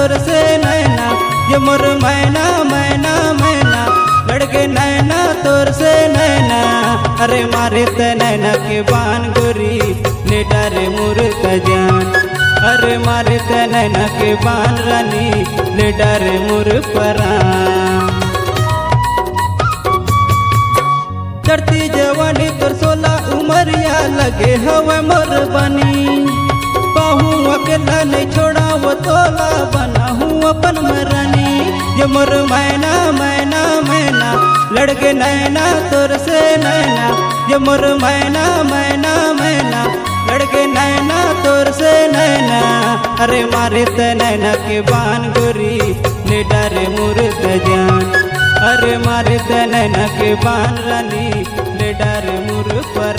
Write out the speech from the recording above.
तोर से नैना, ये मोर मैना मैना मैना, लड़के नैना तोर से नैना। अरे मारे त नैना के बान गोरी ले डारे मोर का जान, अरे मारे त नैना के बान रानी ले डारे मोर परान। चढ़ती जवानी तोर 16 उमरिया लगे हवे मोर बनी, पाहू अकेला नहीं छोड़ा वो तोला बना हूँ अपन मरानी। ये मोर मैना मैना मैना, लड़के नैना तोर से नैना, ये मोर मैना मैना मैना, लड़के नैना तोर से नैना। अरे मारे त नैना के बान गोरी ले डारे मोर का जान, अरे मारे त नैना के बान रानी ले डारे मोर पर।